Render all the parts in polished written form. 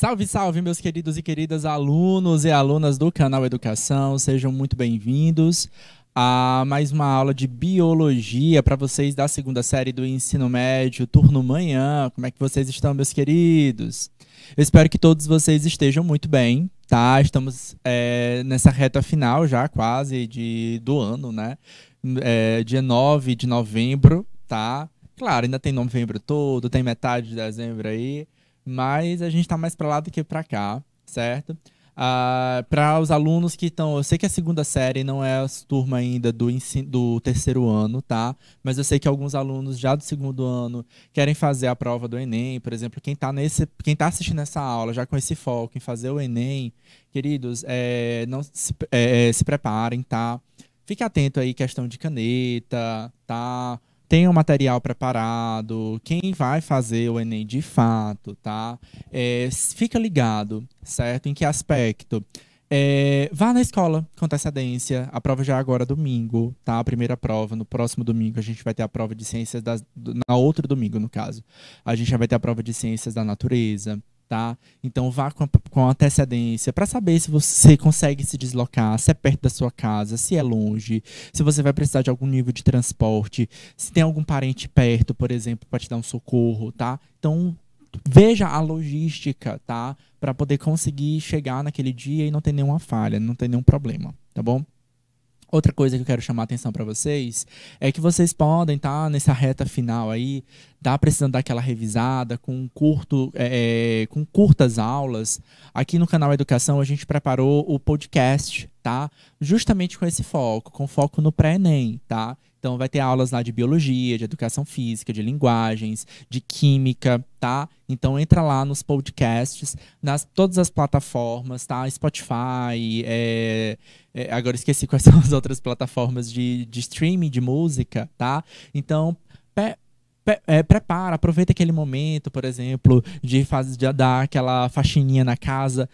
Salve, salve, meus queridos e queridas alunos e alunas do canal Educação. Sejam muito bem-vindos a mais uma aula de biologia para vocês da segunda série do ensino médio, turno manhã. Como é que vocês estão, meus queridos? Eu espero que todos vocês estejam muito bem, tá? Estamos nessa reta final já quase do ano, né? Dia 9 de novembro, tá? Claro, ainda tem novembro todo, tem metade de dezembro aí. Mas a gente está mais para lá do que para cá, certo? Para os alunos que estão... Eu sei que a segunda série não é a turma ainda do terceiro ano, tá? Mas eu sei que alguns alunos já do segundo ano querem fazer a prova do Enem. Por exemplo, quem tá assistindo essa aula já com esse foco em fazer o Enem, queridos, não se preparem, tá? Fique atento aí, questão de caneta, tá? Tenha o material preparado, quem vai fazer o Enem de fato, tá? Fica ligado, certo? Em que aspecto? Vá na escola com antecedência, a prova já é agora domingo, tá? A primeira prova, no próximo domingo a gente vai ter a prova de ciências, na outro domingo, no caso. A gente já vai ter a prova de ciências da natureza, tá? Então vá com antecedência para saber se você consegue se deslocar, se é perto da sua casa, se é longe, se você vai precisar de algum nível de transporte, se tem algum parente perto, por exemplo, para te dar um socorro, tá? Então veja a logística, tá? Para poder conseguir chegar naquele dia e não ter nenhuma falha, não ter nenhum problema, tá bom? Outra coisa que eu quero chamar a atenção para vocês é que vocês podem estar nessa reta final aí, tá precisando daquela revisada com curtas aulas. Aqui no canal Educação a gente preparou o podcast, tá? Justamente com esse foco, com foco no pré-ENEM, tá? Então vai ter aulas lá de biologia, de educação física, de linguagens, de química, tá? Então entra lá nos podcasts, todas as plataformas, tá? Spotify, agora esqueci quais são as outras plataformas de streaming de música, tá? Então prepara, aproveita aquele momento, por exemplo, de dar aquela faxininha na casa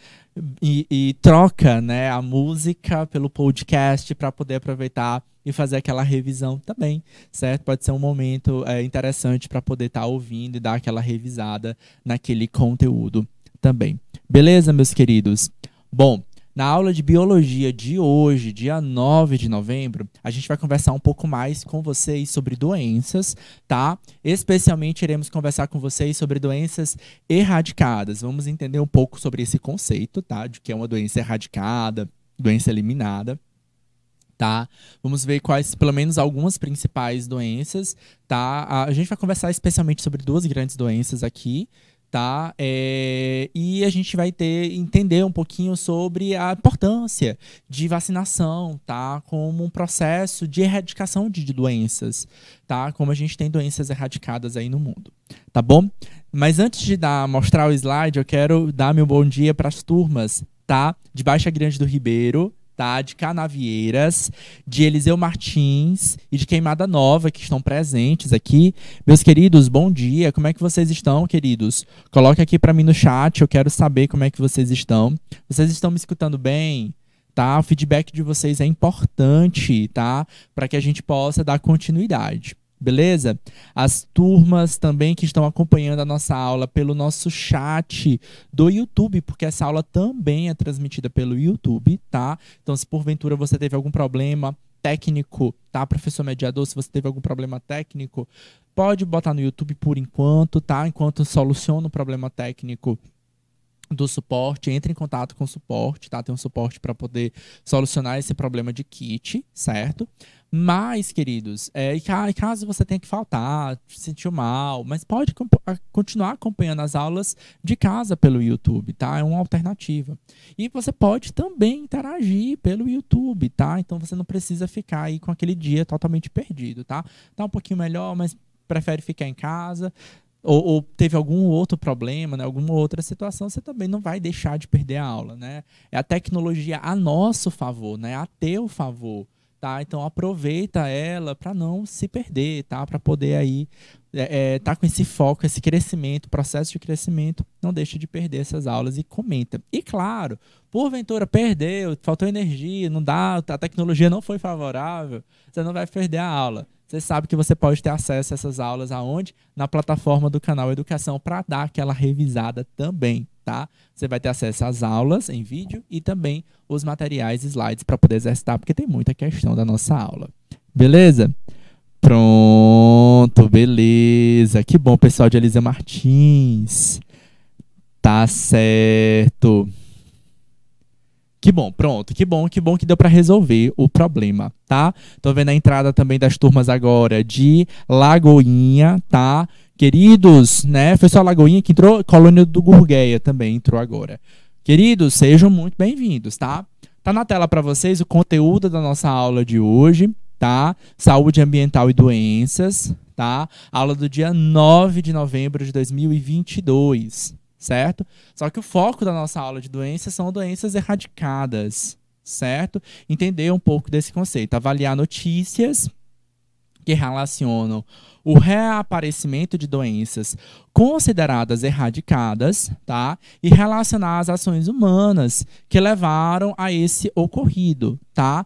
e troca, né, a música pelo podcast para poder aproveitar e fazer aquela revisão também, certo? Pode ser um momento interessante para poder estar ouvindo e dar aquela revisada naquele conteúdo também. Beleza, meus queridos? Bom, na aula de biologia de hoje, dia 9 de novembro, a gente vai conversar um pouco mais com vocês sobre doenças, tá? Especialmente iremos conversar com vocês sobre doenças erradicadas. Vamos entender um pouco sobre esse conceito, tá? De que é uma doença erradicada, doença eliminada. Tá? Vamos ver quais, pelo menos algumas principais doenças, tá? A gente vai conversar especialmente sobre duas grandes doenças aqui, tá? E a gente vai entender um pouquinho sobre a importância de vacinação, tá? Como um processo de erradicação de doenças, tá? Como a gente tem doenças erradicadas aí no mundo, tá bom? Mas antes de mostrar o slide, eu quero dar meu bom dia para as turmas, tá? De Baixa Grande do Ribeiro, tá? De Canavieiras, de Eliseu Martins e de Queimada Nova, que estão presentes aqui. Meus queridos, bom dia. Como é que vocês estão, queridos? Coloque aqui para mim no chat, eu quero saber como é que vocês estão. Vocês estão me escutando bem? Tá? O feedback de vocês é importante, tá? Para que a gente possa dar continuidade. Beleza? As turmas também que estão acompanhando a nossa aula pelo nosso chat do YouTube, porque essa aula também é transmitida pelo YouTube, tá? Então, se porventura você teve algum problema técnico, tá, professor mediador, se você teve algum problema técnico, pode botar no YouTube por enquanto, tá? Enquanto soluciona o problema técnico do suporte, entre em contato com o suporte, tá? Tem um suporte para poder solucionar esse problema de kit, certo? Mas, queridos, caso você tenha que faltar, se sentiu mal, mas pode continuar acompanhando as aulas de casa pelo YouTube, tá? É uma alternativa. E você pode também interagir pelo YouTube, tá? Então você não precisa ficar aí com aquele dia totalmente perdido, tá? Tá um pouquinho melhor, mas prefere ficar em casa. Ou teve algum outro problema, né, alguma outra situação, você também não vai deixar de perder a aula, né? É a tecnologia a nosso favor, né? A teu favor, tá? Então aproveita ela para não se perder, tá? Para poder aí tá com esse foco, esse crescimento, processo de crescimento, não deixa de perder essas aulas e comenta. E claro, porventura perdeu, faltou energia, não dá, a tecnologia não foi favorável, você não vai perder a aula. Você sabe que você pode ter acesso a essas aulas aonde? Na plataforma do canal Educação para dar aquela revisada também, tá? Você vai ter acesso às aulas em vídeo e também os materiais, slides para poder exercitar, porque tem muita questão da nossa aula. Beleza? Pronto, beleza. Que bom, pessoal de Elisa Martins. Tá certo. Que bom, pronto. Que bom que deu para resolver o problema, tá? Tô vendo a entrada também das turmas agora de Lagoinha, tá? Queridos, né? Foi só Lagoinha que entrou, Colônia do Gurgueia também entrou agora. Queridos, sejam muito bem-vindos, tá? Tá na tela para vocês o conteúdo da nossa aula de hoje, tá? Saúde ambiental e doenças, tá? Aula do dia 9 de novembro de 2022. Certo? Só que o foco da nossa aula de doenças são doenças erradicadas, certo? Entender um pouco desse conceito, avaliar notícias que relacionam o reaparecimento de doenças consideradas erradicadas, tá? E relacionar as ações humanas que levaram a esse ocorrido, tá?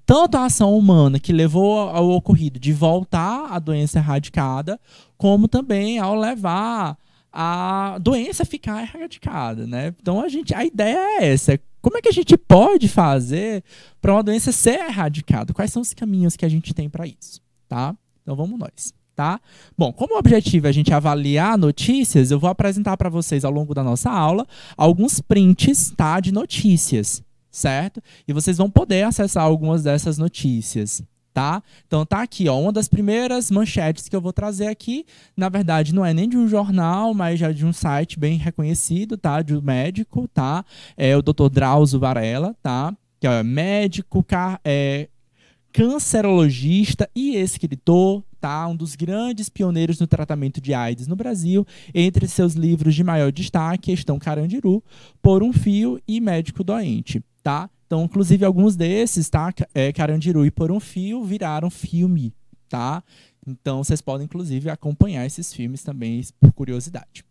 Tanto a ação humana que levou ao ocorrido de voltar à doença erradicada, como também ao levar a doença ficar erradicada, né? Então a ideia é essa. Como é que a gente pode fazer para uma doença ser erradicada? Quais são os caminhos que a gente tem para isso, tá? Então vamos nós, tá? Bom, como o objetivo é a gente avaliar notícias, eu vou apresentar para vocês ao longo da nossa aula alguns prints, tá, de notícias, certo? E vocês vão poder acessar algumas dessas notícias. Tá? Então tá aqui, ó, uma das primeiras manchetes que eu vou trazer aqui, na verdade não é nem de um jornal, mas já de um site bem reconhecido, tá? De um médico, tá? É o Dr. Drauzio Varella, tá? Que é médico, cancerologista e escritor, tá? Um dos grandes pioneiros no tratamento de AIDS no Brasil. Entre seus livros de maior destaque estão Carandiru, Por um Fio e Médico Doente, tá? Então, inclusive, alguns desses, tá? Carandiru e Por um Fio viraram filme, tá? Então, vocês podem, inclusive, acompanhar esses filmes também, por curiosidade.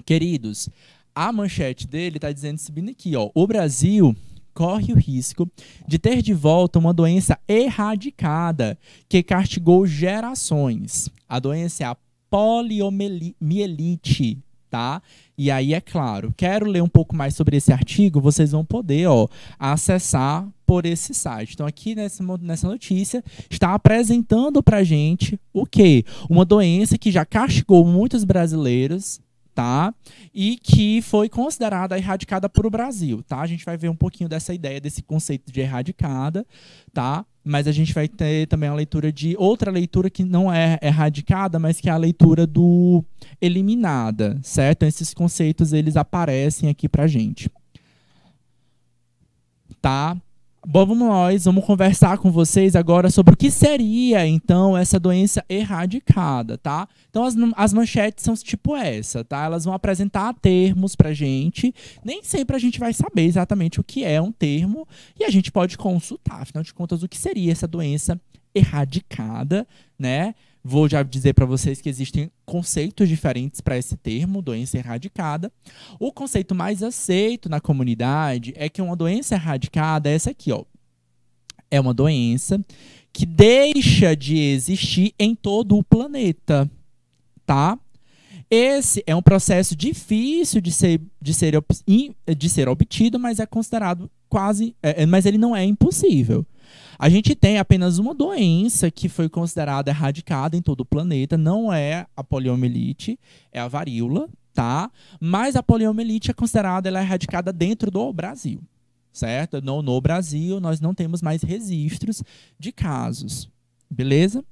Queridos, a manchete dele está dizendo isso bem aqui, ó. O Brasil corre o risco de ter de volta uma doença erradicada que castigou gerações. A doença é a poliomielite, tá? E aí, é claro, quero ler um pouco mais sobre esse artigo, vocês vão poder, ó, acessar por esse site. Então, aqui nessa notícia, está apresentando pra gente o quê? Uma doença que já castigou muitos brasileiros, tá? E que foi considerada erradicada por o Brasil, tá? A gente vai ver um pouquinho dessa ideia, desse conceito de erradicada, tá? Mas a gente vai ter também a leitura de outra leitura que não é erradicada, mas que é a leitura do eliminada, certo? Então, esses conceitos, eles aparecem aqui pra gente. Tá? Bom, vamos conversar com vocês agora sobre o que seria, então, essa doença erradicada, tá? Então, as manchetes são tipo essa, tá? Elas vão apresentar termos pra gente. Nem sempre a gente vai saber exatamente o que é um termo e a gente pode consultar, afinal de contas, o que seria essa doença erradicada, né? Vou já dizer para vocês que existem conceitos diferentes para esse termo, doença erradicada. O conceito mais aceito na comunidade é que uma doença erradicada é essa aqui, ó. É uma doença que deixa de existir em todo o planeta, tá? Esse é um processo difícil de ser obtido, mas é considerado mas ele não é impossível. A gente tem apenas uma doença que foi considerada erradicada em todo o planeta, não é a poliomielite, é a varíola, tá? Mas a poliomielite é considerada, ela é erradicada dentro do Brasil, certo? No Brasil, nós não temos mais registros de casos, beleza?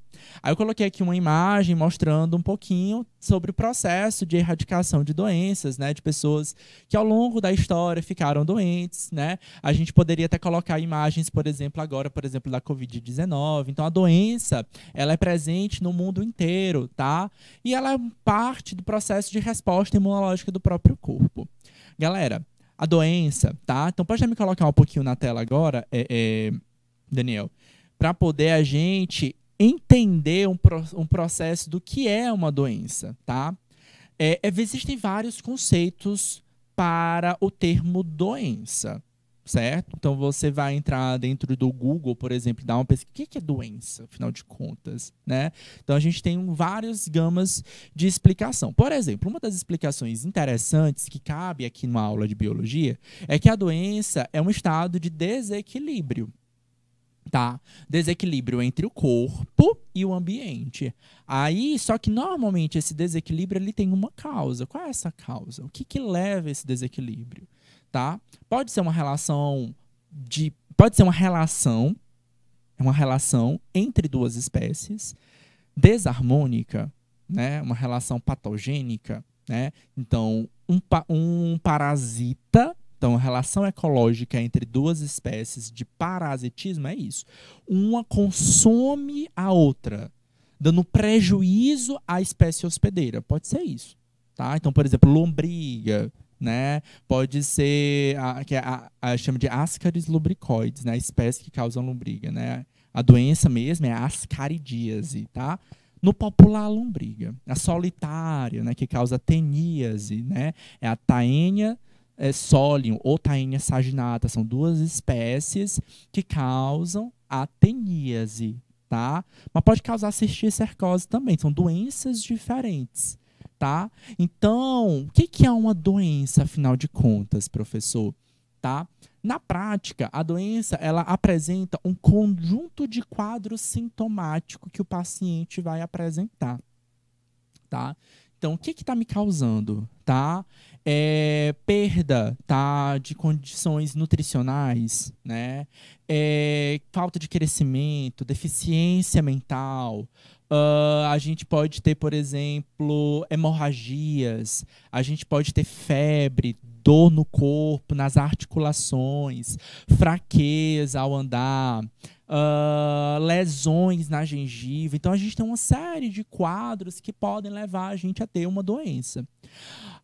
Aí eu coloquei aqui uma imagem mostrando um pouquinho sobre o processo de erradicação de doenças, né, de pessoas que ao longo da história ficaram doentes, né? A gente poderia até colocar imagens, por exemplo, agora, por exemplo, da Covid-19. Então, a doença, ela é presente no mundo inteiro, tá? E ela é parte do processo de resposta imunológica do próprio corpo. Galera, a doença, tá? Então, pode me colocar um pouquinho na tela agora, Daniel, para poder a gente entender um processo do que é uma doença, tá? Existem vários conceitos para o termo doença, certo? Então você vai entrar dentro do Google, por exemplo, e dar uma pesquisa. O que é doença, afinal de contas, né? Então a gente tem várias gamas de explicação. Por exemplo, uma das explicações interessantes que cabe aqui numa aula de biologia é que a doença é um estado de desequilíbrio. Tá? Desequilíbrio entre o corpo e o ambiente. Aí, só que normalmente esse desequilíbrio ele tem uma causa. Qual é essa causa? O que leva a esse desequilíbrio? Tá? Pode ser uma relação é uma relação entre duas espécies desarmônica, né? Uma relação patogênica, né? Então, um parasita. Então, a relação ecológica entre duas espécies de parasitismo é isso. Uma consome a outra, dando prejuízo à espécie hospedeira. Pode ser isso. Tá? Então, por exemplo, lombriga, né? Pode ser chama de Ascaris lubricoides, né? A espécie que causa lombriga, né? A doença mesmo é a ascaridíase, tá? No popular, a lombriga. A solitária, né? Que causa teníase, né? É a Taenia solium ou Taenia saginata. São duas espécies que causam a teníase, tá? Mas pode causar cisticercose também. São doenças diferentes. Tá? Então, o que é uma doença, afinal de contas, professor? Tá? Na prática, a doença ela apresenta um conjunto de quadros sintomáticos que o paciente vai apresentar. Tá? Então, o que está me causando? Tá? Perda, tá? De condições nutricionais, né? Falta de crescimento, deficiência mental. A gente pode ter, por exemplo, hemorragias, a gente pode ter febre, dor no corpo, nas articulações, fraqueza ao andar, lesões na gengiva. Então, a gente tem uma série de quadros que podem levar a gente a ter uma doença.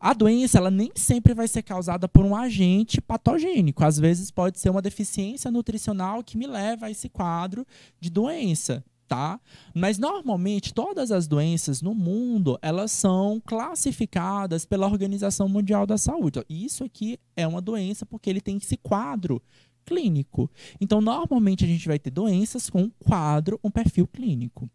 A doença ela nem sempre vai ser causada por um agente patogênico. Às vezes pode ser uma deficiência nutricional que me leva a esse quadro de doença. Tá? Mas normalmente todas as doenças no mundo elas são classificadas pela Organização Mundial da Saúde. Isso aqui é uma doença porque ele tem esse quadro clínico. Então normalmente a gente vai ter doenças com um quadro, um perfil clínico.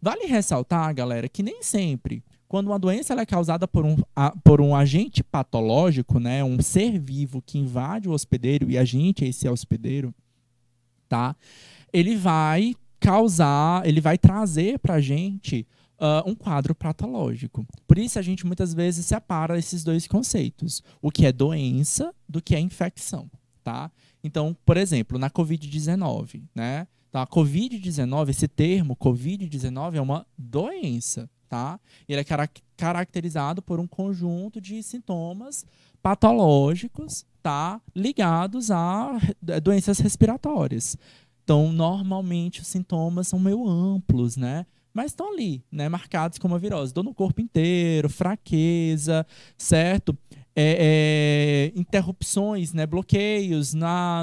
Vale ressaltar, galera, que nem sempre quando uma doença ela é causada por um agente patológico, né, um ser vivo que invade o hospedeiro e a gente esse é hospedeiro, tá? Ele vai trazer para a gente um quadro patológico. Por isso, a gente muitas vezes separa esses dois conceitos. O que é doença do que é infecção. Tá? Então, por exemplo, na Covid-19, né? Então, a Covid-19, esse termo Covid-19 é uma doença. Tá? Ele é caracterizado por um conjunto de sintomas patológicos, tá? Ligados a doenças respiratórias. Então, normalmente, os sintomas são meio amplos, né? Mas estão ali, né? Marcados como a virose. Dor no corpo inteiro, fraqueza, certo? Interrupções, né? Bloqueios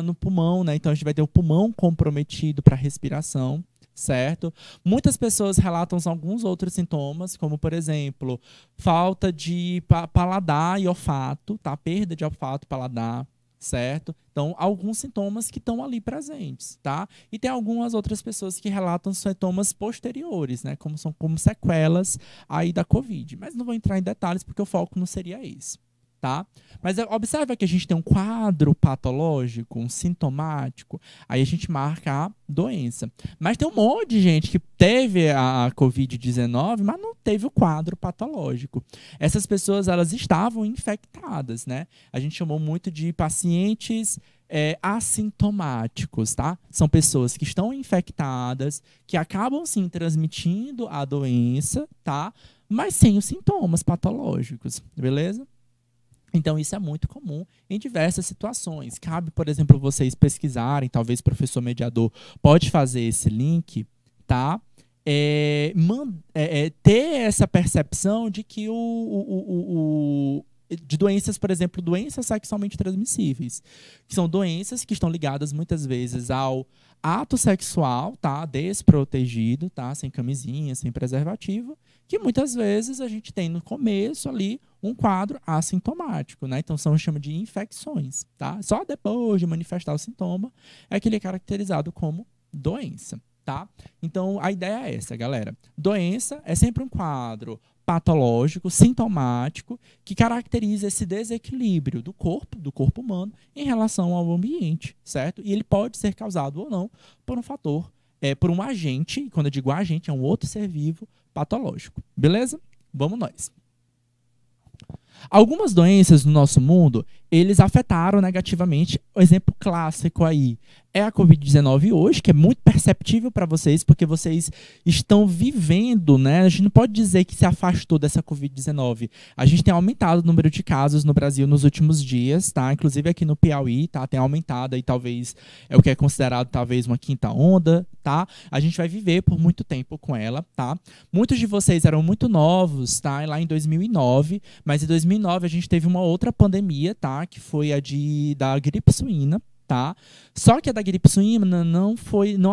no pulmão, né? Então, a gente vai ter o pulmão comprometido para respiração, certo? Muitas pessoas relatam alguns outros sintomas, como, por exemplo, falta de paladar e olfato, tá? Perda de olfato e paladar. Certo? Então, alguns sintomas que estão ali presentes, tá? E tem algumas outras pessoas que relatam sintomas posteriores, né? Como sequelas aí da Covid. Mas não vou entrar em detalhes porque o foco não seria esse, tá? Mas observa que a gente tem um quadro patológico, um sintomático, aí a gente marca a doença. Mas tem um monte de gente que teve a Covid-19, mas não teve o quadro patológico. Essas pessoas, elas estavam infectadas, né? A gente chamou muito de pacientes assintomáticos, tá? São pessoas que estão infectadas, que acabam, sim, transmitindo a doença, tá? Mas sem os sintomas patológicos, beleza? Então, isso é muito comum em diversas situações. Cabe, por exemplo, vocês pesquisarem, talvez o professor mediador pode fazer esse link, tá? Ter essa percepção de que de doenças, por exemplo, doenças sexualmente transmissíveis, que são doenças que estão ligadas muitas vezes ao ato sexual, tá? Desprotegido, tá? Sem camisinha, sem preservativo, que muitas vezes a gente tem no começo ali um quadro assintomático, né? Então são chama de infecções, tá? Só depois de manifestar o sintoma é que ele é caracterizado como doença, tá? Então a ideia é essa, galera. Doença é sempre um quadro patológico, sintomático, que caracteriza esse desequilíbrio do corpo humano em relação ao ambiente, certo? E ele pode ser causado ou não por um fator, por um agente, e quando eu digo agente, é um outro ser vivo patológico, beleza? Vamos nós. Algumas doenças no nosso mundo, eles afetaram negativamente. O exemplo clássico aí é a Covid-19 hoje, que é muito perceptível para vocês, porque vocês estão vivendo, né? A gente não pode dizer que se afastou dessa Covid-19. A gente tem aumentado o número de casos no Brasil nos últimos dias, tá? Inclusive aqui no Piauí, tá? Tem aumentado aí, talvez, é o que é considerado talvez uma quinta onda, tá? A gente vai viver por muito tempo com ela, tá? Muitos de vocês eram muito novos, tá? Lá em 2009, mas em 2009 a gente teve uma outra pandemia, tá? Que foi a da gripe suína, tá? Só que a da gripe suína não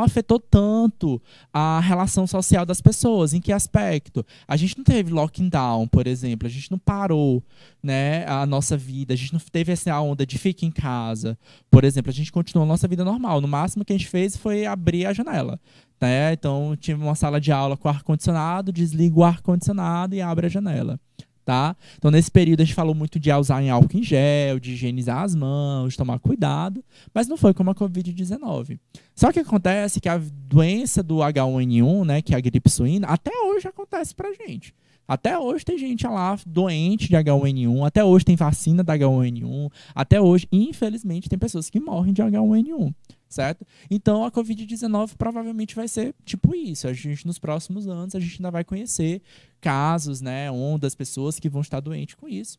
afetou tanto a relação social das pessoas. Em que aspecto? A gente não teve lockdown, por exemplo, a gente não parou, né, a nossa vida, a gente não teve essa onda de fica em casa, por exemplo, a gente continuou a nossa vida normal. No máximo que a gente fez foi abrir a janela, né? Então, tinha uma sala de aula com ar-condicionado, desliga o ar-condicionado e abre a janela. Tá? Então, nesse período, a gente falou muito de usar em álcool em gel, de higienizar as mãos, de tomar cuidado, mas não foi como a Covid-19. Só que acontece que a doença do H1N1, né, que é a gripe suína, até hoje acontece pra gente. Até hoje tem gente lá doente de H1N1, até hoje tem vacina da H1N1, até hoje, infelizmente, tem pessoas que morrem de H1N1. Certo? Então a Covid-19 provavelmente vai ser tipo isso. A gente, nos próximos anos, a gente ainda vai conhecer casos, né, ondas, pessoas que vão estar doentes com isso.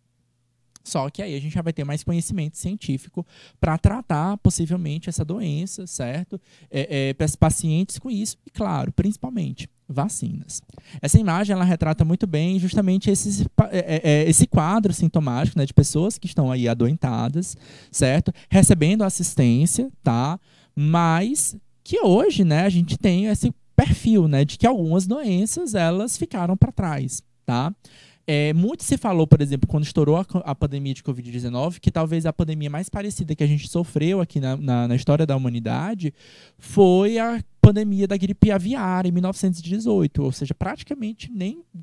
Só que aí a gente já vai ter mais conhecimento científico para tratar possivelmente essa doença, certo? Para os pacientes com isso e, claro, principalmente vacinas. Essa imagem ela retrata muito bem justamente esse quadro sintomático, né, de pessoas que estão aí adoentadas, certo? Recebendo assistência, tá? Mas que hoje, né, a gente tem esse perfil, né, de que algumas doenças elas ficaram para trás, tá? Muito se falou, por exemplo, quando estourou a pandemia de Covid-19, que talvez a pandemia mais parecida que a gente sofreu aqui na história da humanidade foi a pandemia da gripe aviária em 1918, ou seja, praticamente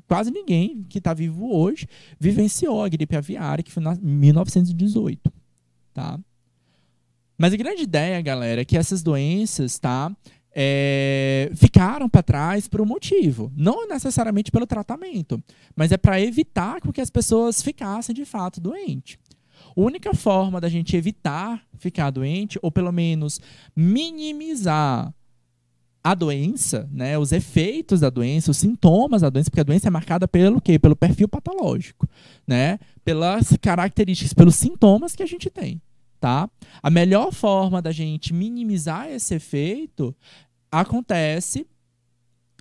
quase ninguém que está vivo hoje vivenciou a gripe aviária, que foi em 1918, tá? Mas a grande ideia, galera, é que essas doenças, tá, ficaram para trás por um motivo. Não necessariamente pelo tratamento, mas é para evitar que as pessoas ficassem de fato doentes. A única forma da gente evitar ficar doente, ou pelo menos minimizar a doença, né, os efeitos da doença, os sintomas da doença, porque a doença é marcada pelo quê? Pelo perfil patológico, né? Pelas características, pelos sintomas que a gente tem. Tá? A melhor forma da gente minimizar esse efeito acontece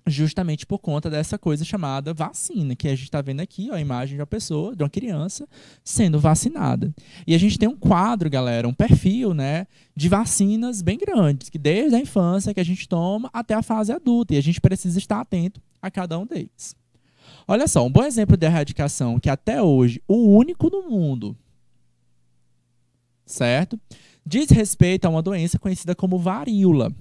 justamente por conta dessa coisa chamada vacina, que a gente está vendo aqui, ó, a imagem de uma pessoa, de uma criança, sendo vacinada. E a gente tem um quadro, galera, um perfil, né, de vacinas bem grandes, que desde a infância que a gente toma até a fase adulta, e a gente precisa estar atento a cada um deles. Olha só, um bom exemplo de erradicação, que até hoje, o único no mundo, certo? Diz respeito a uma doença conhecida como varíola.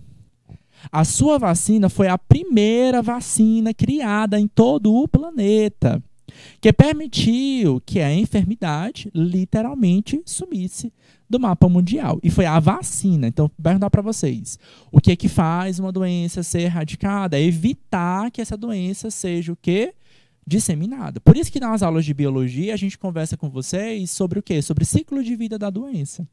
A sua vacina foi a primeira vacina criada em todo o planeta, que permitiu que a enfermidade literalmente sumisse do mapa mundial. E foi a vacina. Então, vou perguntar para vocês, o que é que faz uma doença ser erradicada? É evitar que essa doença seja o quê? Disseminada. Por isso que nas aulas de biologia a gente conversa com vocês sobre o quê? Sobre o ciclo de vida da doença,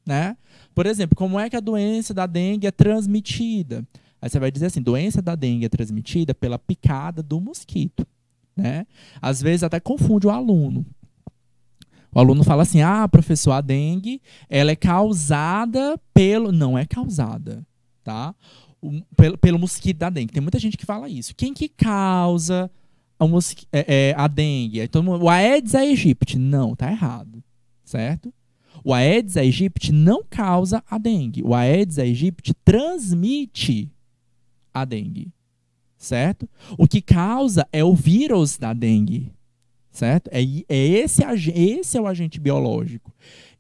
né? Por exemplo, como é que a doença da dengue é transmitida? Aí você vai dizer assim, doença da dengue é transmitida pela picada do mosquito, né? Às vezes até confunde o aluno. O aluno fala assim, professor, a dengue, ela é causada pelo... Não é causada, tá? Pelo mosquito da dengue. Tem muita gente que fala isso. Quem que causa a dengue? Então, o Aedes aegypti. Não, tá errado, certo? O Aedes aegypti não causa a dengue. O Aedes aegypti transmite a dengue. certo? O que causa é o vírus da dengue, certo? Esse é o agente biológico.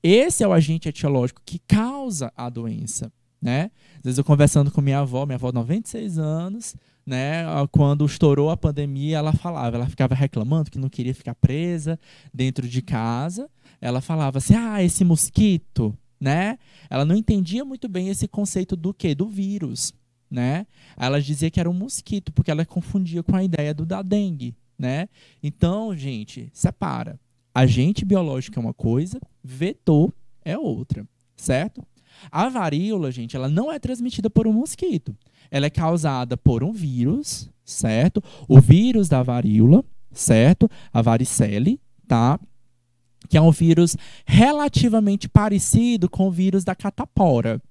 Esse é o agente etiológico que causa a doença, né? Às vezes eu conversando com minha avó 96 anos, né? Quando estourou a pandemia, ela ficava reclamando que não queria ficar presa dentro de casa. Ela falava assim, esse mosquito, né? Ela não entendia muito bem esse conceito do quê? Do vírus, né? Ela dizia que era um mosquito, porque ela confundia com a ideia da dengue, né? Então, gente, separa. Agente biológico é uma coisa, vetor é outra, certo? A varíola, gente, ela não é transmitida por um mosquito. Ela é causada por um vírus, certo? O vírus da varíola, certo? A varicelle, tá? Que é um vírus relativamente parecido com o vírus da catapora,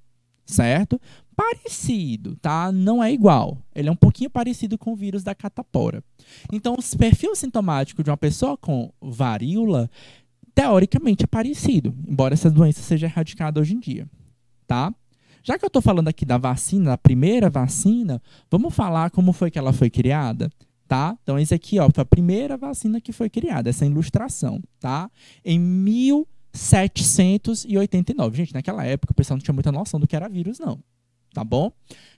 certo? Parecido, tá? Não é igual. Ele é um pouquinho parecido com o vírus da catapora. Então, o perfil sintomático de uma pessoa com varíola, teoricamente, é parecido, embora essa doença seja erradicada hoje em dia, tá? Já que eu estou falando aqui da vacina, da primeira vacina, vamos falar como foi que ela foi criada, tá? Então, esse aqui, ó, foi a primeira vacina que foi criada, essa ilustração, tá? Em 1789. Gente, naquela época o pessoal não tinha muita noção do que era vírus, não. Tá bom?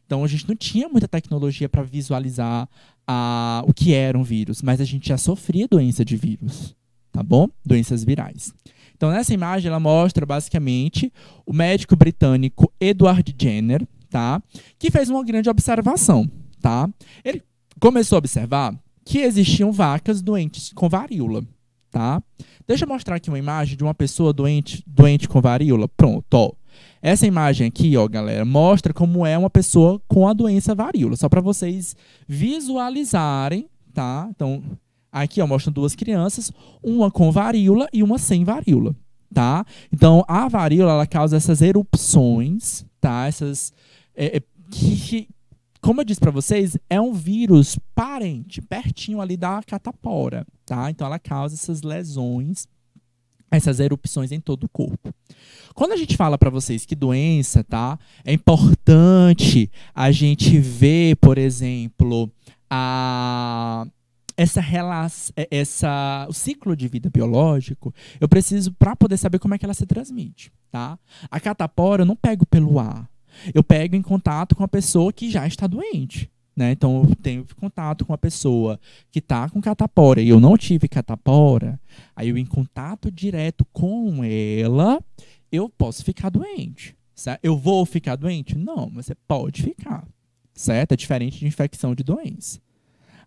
Então, a gente não tinha muita tecnologia para visualizar o que era um vírus, mas a gente já sofria doença de vírus, tá bom? Doenças virais. Então, nessa imagem, ela mostra, basicamente, o médico britânico Edward Jenner, tá? Que fez uma grande observação, tá? Ele começou a observar que existiam vacas doentes com varíola, tá? Deixa eu mostrar aqui uma imagem de uma pessoa doente com varíola. Pronto, ó. Essa imagem aqui, ó, galera, mostra como é uma pessoa com a doença varíola, só para vocês visualizarem, tá? Então, aqui, ó, mostram duas crianças, uma com varíola e uma sem varíola, tá? Então, a varíola, ela causa essas erupções, tá? Como eu disse para vocês, é um vírus parente, pertinho ali da catapora, tá? Então, ela causa essas lesões, essas erupções em todo o corpo. Quando a gente fala para vocês que doença, tá? É importante a gente ver, por exemplo, o ciclo de vida biológico, eu preciso para poder saber como é que ela se transmite, tá? A catapora eu não pego pelo ar. Eu pego em contato com a pessoa que já está doente, né? Então, eu tenho contato com a pessoa que está com catapora e eu não tive catapora, aí eu em contato direto com ela, eu posso ficar doente, certo? Eu vou ficar doente? Não, mas você pode ficar, certo? É diferente de infecção de doença.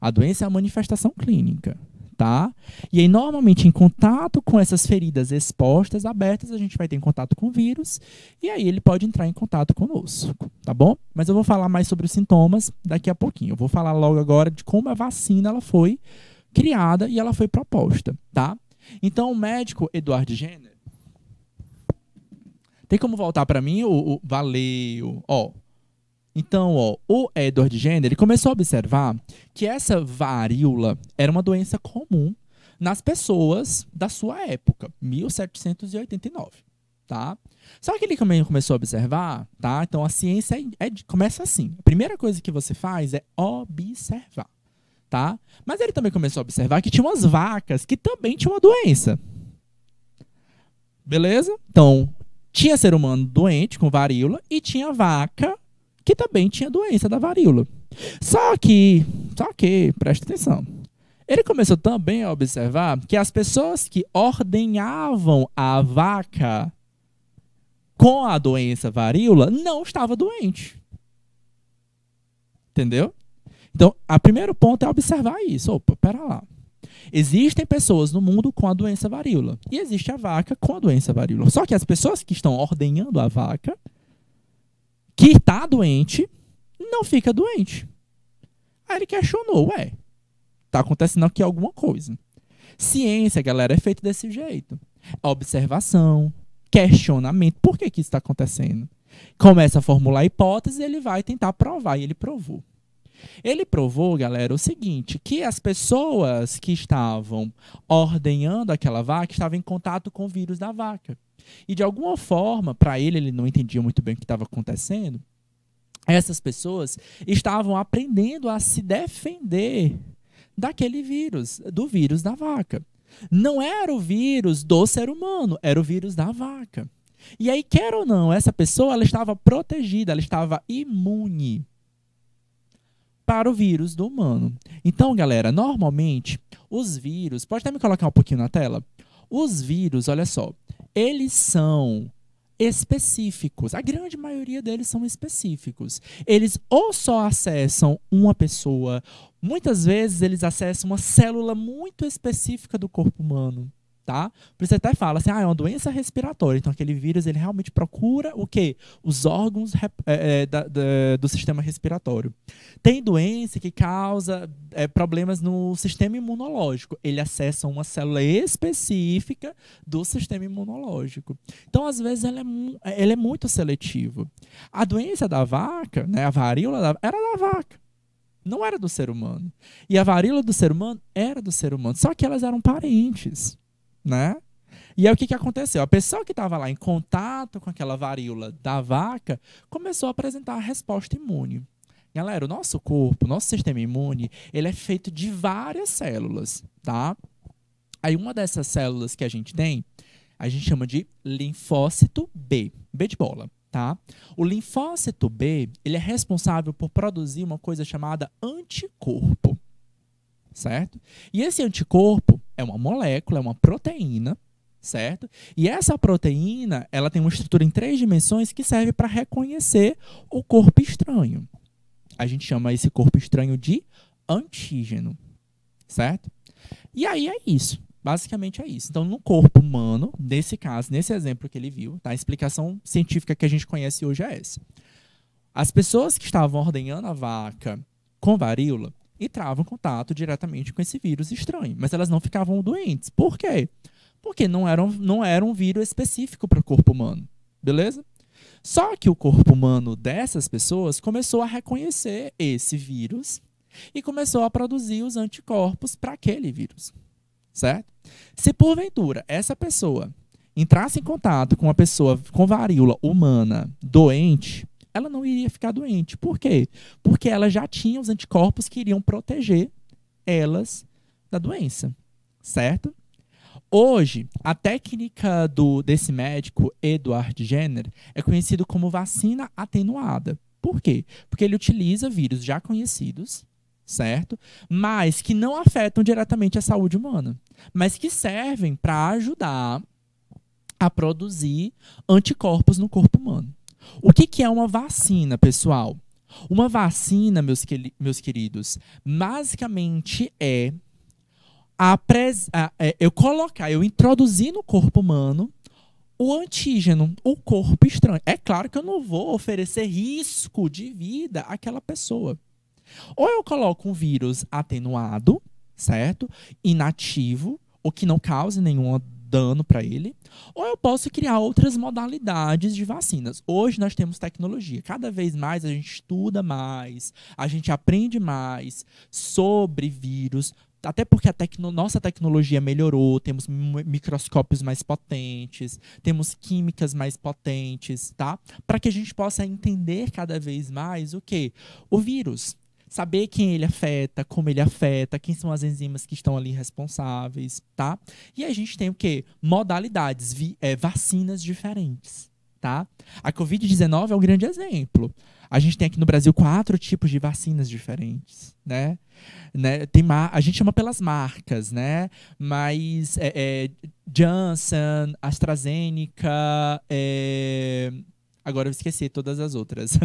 A doença é a manifestação clínica, tá? E aí, normalmente, em contato com essas feridas expostas, abertas, a gente vai ter contato com o vírus e aí ele pode entrar em contato conosco, tá bom? Mas eu vou falar mais sobre os sintomas daqui a pouquinho. Eu vou falar logo agora de como a vacina ela foi criada e ela foi proposta, tá? Então, o médico Edward Jenner... Tem como voltar para mim? Valeu. Ó. Então, ó, o Edward Jenner ele começou a observar que essa varíola era uma doença comum nas pessoas da sua época, 1789, tá? Só que ele também começou a observar, tá? Então, a ciência começa assim. A primeira coisa que você faz é observar, tá? Mas ele também começou a observar que tinha umas vacas que também tinham uma doença. Beleza? Então, tinha ser humano doente com varíola e tinha vaca que também tinha doença da varíola. Só que, presta atenção. Ele começou também a observar que as pessoas que ordenhavam a vaca com a doença varíola não estavam doentes. Entendeu? Então, o primeiro ponto é observar isso. Opa, pera lá. Existem pessoas no mundo com a doença varíola. E existe a vaca com a doença varíola. Só que as pessoas que estão ordenhando a vaca, que está doente, não fica doente. Aí ele questionou, tá acontecendo aqui alguma coisa. Ciência, galera, é feita desse jeito. Observação, questionamento. Por que isso está acontecendo? Começa a formular hipóteses e ele vai tentar provar. E ele provou. Ele provou, galera, o seguinte, que as pessoas que estavam ordenhando aquela vaca estavam em contato com o vírus da vaca. E de alguma forma, para ele não entendia muito bem o que estava acontecendo, essas pessoas estavam aprendendo a se defender daquele vírus, do vírus da vaca. Não era o vírus do ser humano, era o vírus da vaca. E aí, quer ou não, essa pessoa ela estava protegida, ela estava imune para o vírus do humano. Então, galera, normalmente, os vírus... Pode até me colocar um pouquinho na tela? Os vírus, olha só, eles são específicos. A grande maioria deles são específicos. Eles ou só acessam uma pessoa, muitas vezes eles acessam uma célula muito específica do corpo humano, tá? Por isso até fala assim, é uma doença respiratória. Então aquele vírus ele realmente procura o quê? Os órgãos do sistema respiratório. Tem doença que causa problemas no sistema imunológico. Ele acessa uma célula específica do sistema imunológico. Então, às vezes, ele é muito seletivo. A doença da vaca, né, a varíola, era da vaca. Não era do ser humano. E a varíola do ser humano era do ser humano. Só que elas eram parentes, né? E aí o que aconteceu? A pessoa que estava lá em contato com aquela varíola da vaca começou a apresentar a resposta imune. Galera, o nosso corpo, o nosso sistema imune, ele é feito de várias células, tá? Aí uma dessas células que a gente tem, a gente chama de linfócito B, B de bola, tá? O linfócito B, ele é responsável por produzir uma coisa chamada anticorpo, certo? E esse anticorpo é uma molécula, é uma proteína, certo? E essa proteína, ela tem uma estrutura em 3 dimensões que serve para reconhecer o corpo estranho. A gente chama esse corpo estranho de antígeno, certo? E aí é isso. Basicamente é isso. Então, no corpo humano, nesse caso, nesse exemplo que ele viu, tá? A explicação científica que a gente conhece hoje é essa. As pessoas que estavam ordenhando a vaca com varíola entravam em contato diretamente com esse vírus estranho, mas elas não ficavam doentes. Por quê? Porque não era um vírus específico para o corpo humano, beleza? Só que o corpo humano dessas pessoas começou a reconhecer esse vírus e começou a produzir os anticorpos para aquele vírus, certo? Se porventura essa pessoa entrasse em contato com uma pessoa com varíola humana doente, ela não iria ficar doente. Por quê? Porque ela já tinha os anticorpos que iriam proteger elas da doença, certo? Hoje, a técnica desse médico, Edward Jenner, é conhecido como vacina atenuada. Por quê? Porque ele utiliza vírus já conhecidos, certo? Mas que não afetam diretamente a saúde humana, mas que servem para ajudar a produzir anticorpos no corpo humano. O que é uma vacina, pessoal? Uma vacina, meus queridos, basicamente é eu introduzir no corpo humano o antígeno, o corpo estranho. É claro que eu não vou oferecer risco de vida àquela pessoa. Ou eu coloco um vírus atenuado, certo? Inativo, ou que não cause nenhum dano para ele, ou eu posso criar outras modalidades de vacinas. Hoje nós temos tecnologia. Cada vez mais a gente estuda mais, a gente aprende mais sobre vírus, até porque nossa tecnologia melhorou, temos microscópios mais potentes, temos químicas mais potentes, tá? Para que a gente possa entender cada vez mais o quê? O vírus. Saber quem ele afeta, como ele afeta, quem são as enzimas que estão ali responsáveis, tá? E a gente tem o quê? Modalidades, vacinas diferentes, tá? A Covid-19 é um grande exemplo. A gente tem aqui no Brasil 4 tipos de vacinas diferentes, né? A gente chama pelas marcas, né? Mas Janssen, AstraZeneca, agora eu esqueci todas as outras.